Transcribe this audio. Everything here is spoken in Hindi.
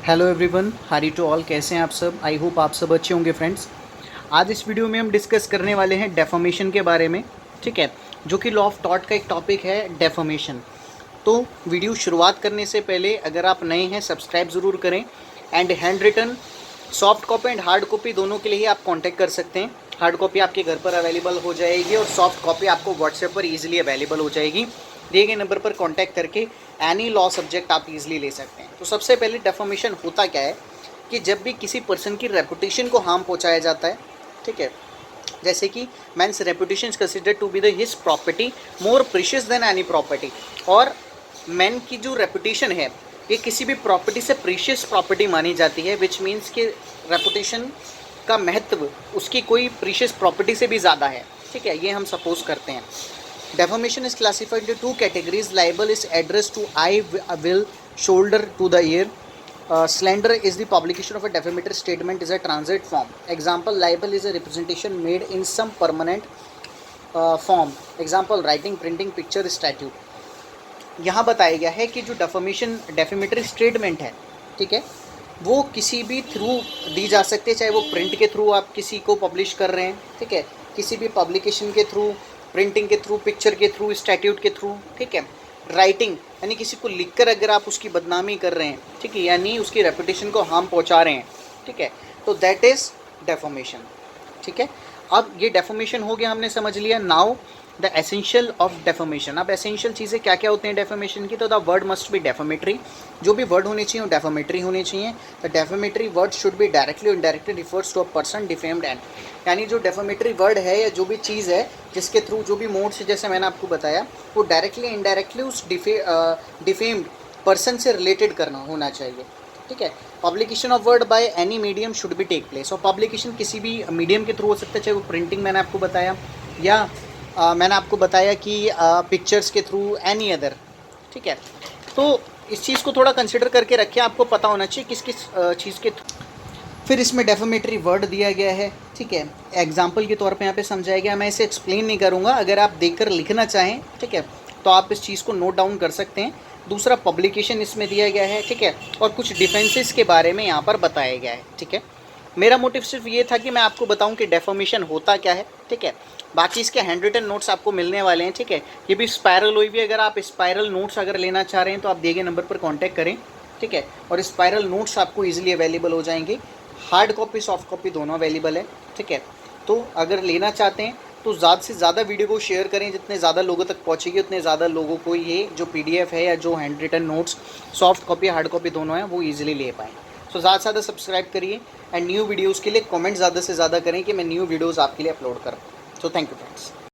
हेलो एवरीवन, हारी टू ऑल। कैसे हैं आप सब? आई होप आप सब अच्छे होंगे फ्रेंड्स। आज इस वीडियो में हम डिस्कस करने वाले हैं डेफॉर्मेशन के बारे में, ठीक है, जो कि लॉ ऑफ टॉट का एक टॉपिक है, डेफॉर्मेशन। तो वीडियो शुरुआत करने से पहले अगर आप नए हैं सब्सक्राइब ज़रूर करें। And handwritten soft copy and hard copy दोनों के लिए ही आप कॉन्टैक्ट कर सकते हैं। हार्ड कॉपी आपके घर पर अवेलेबल हो जाएगी और सॉफ्ट कॉपी आपको व्हाट्सएप पर ईजिली अवेलेबल हो जाएगी। दिए गए नंबर पर कॉन्टैक्ट करके एनी लॉ सब्जेक्ट आप इजीली ले सकते हैं। तो सबसे पहले डेफॉर्मेशन होता क्या है कि जब भी किसी पर्सन की रेपुटेशन को हार्म पहुंचाया जाता है, ठीक है, जैसे कि man's reputation consider to be the his property more precious than any property. और मैन की जो रेपुटेशन है ये किसी भी प्रॉपर्टी से प्रीशियस प्रॉपर्टी मानी जाती है, विच मीन्स कि रेपुटेशन का महत्व उसकी कोई प्रीशियस प्रॉपर्टी से भी ज़्यादा है, ठीक है, ये हम सपोज करते हैं। Defamation is classified into two categories. Libel is addressed to eye, will, shoulder, to the ear. Slander is the publication of a defamatory statement is a transit form. Example, libel is a representation made in some permanent form. Example, writing, printing, picture, statute. यहाँ बताया गया है कि जो डेफेमेटरी स्टेटमेंट है, ठीक है, वो किसी भी थ्रू दी जा सकती है, चाहे वो प्रिंट के थ्रू आप किसी को पब्लिश कर रहे हैं, ठीक है, किसी भी पब्लिकेशन के थ्रू, प्रिंटिंग के थ्रू, पिक्चर के थ्रू, स्टैट्यूट के थ्रू, ठीक है, राइटिंग यानी किसी को लिखकर अगर आप उसकी बदनामी कर रहे हैं, ठीक है, यानी उसकी रेपुटेशन को हार्म पहुंचा रहे हैं, ठीक है, तो दैट इज़ डेफॉर्मेशन, ठीक है। अब ये डेफॉर्मेशन हो गया, हमने समझ लिया। Now the essential of deformation. अब एसेंशियल चीज़ें क्या क्या होते हैं डेफॉर्मेशन की? तो the word must be defamatory. जो भी वर्ड होने चाहिए वो डेफॉर्मेटरी होने चाहिए। The defamatory word should be directly और indirectly refers to a person defamed and, यानी जो डेफॉर्मेटरी वर्ड है या जो भी चीज़ है जिसके थ्रू जो भी मोड से, जैसे मैंने आपको बताया, वो डायरेक्टली इनडायरेक्टली उस डिफेम्ड पर्सन से रिलेटेड करना होना चाहिए, ठीक है। Publication of word by any medium should be take place. और पब्लिकेशन किसी भी मीडियम के थ्रू हो सकता है, चाहे वो प्रिंटिंग मैंने आपको बताया, या मैंने आपको बताया कि पिक्चर्स के थ्रू, एनी अदर, ठीक है। तो इस चीज़ को थोड़ा कंसिडर करके रखें, आपको पता होना चाहिए किस किस चीज़ के फिर इसमें डेफोमेटरी वर्ड दिया गया है, ठीक है, एग्जाम्पल के तौर पे यहाँ पे समझाया गया। मैं इसे एक्सप्लेन नहीं करूँगा, अगर आप देखकर लिखना चाहें, ठीक है, तो आप इस चीज़ को नोट डाउन कर सकते हैं। दूसरा पब्लिकेशन इसमें दिया गया है, ठीक है, और कुछ डिफेंसेस के बारे में यहाँ पर बताया गया है, ठीक है। मेरा मोटिव सिर्फ ये था कि मैं आपको बताऊं कि डेफॉर्मेशन होता क्या है, ठीक है। बाकी इसके हैंड रिटन नोट्स आपको मिलने वाले हैं, ठीक है। ये भी स्पायरल हुई भी, अगर आप स्पायरल नोट्स अगर लेना चाह रहे हैं तो आप दिए गए नंबर पर कॉन्टैक्ट करें, ठीक है, और स्पायरल नोट्स आपको ईजिली अवेलेबल हो जाएंगे। हार्ड कॉपी सॉफ्ट कॉपी दोनों अवेलेबल है, ठीक है। तो अगर लेना चाहते हैं तो ज़्यादा से ज़्यादा वीडियो को शेयर करें, जितने ज़्यादा लोगों तक पहुँचेगी उतने ज़्यादा लोगों को ये जो PDF है या जो handwritten notes soft copy hard copy दोनों हैं वो ईजिली ले पाएँ। सो ज़्यादा से ज़्यादा सब्सक्राइब करिए एंड न्यू वीडियोज़ के लिए कमेंट ज़्यादा से ज़्यादा करें कि मैं न्यू वीडियोज़ आपके लिए अपलोड करूँ। So thank you friends.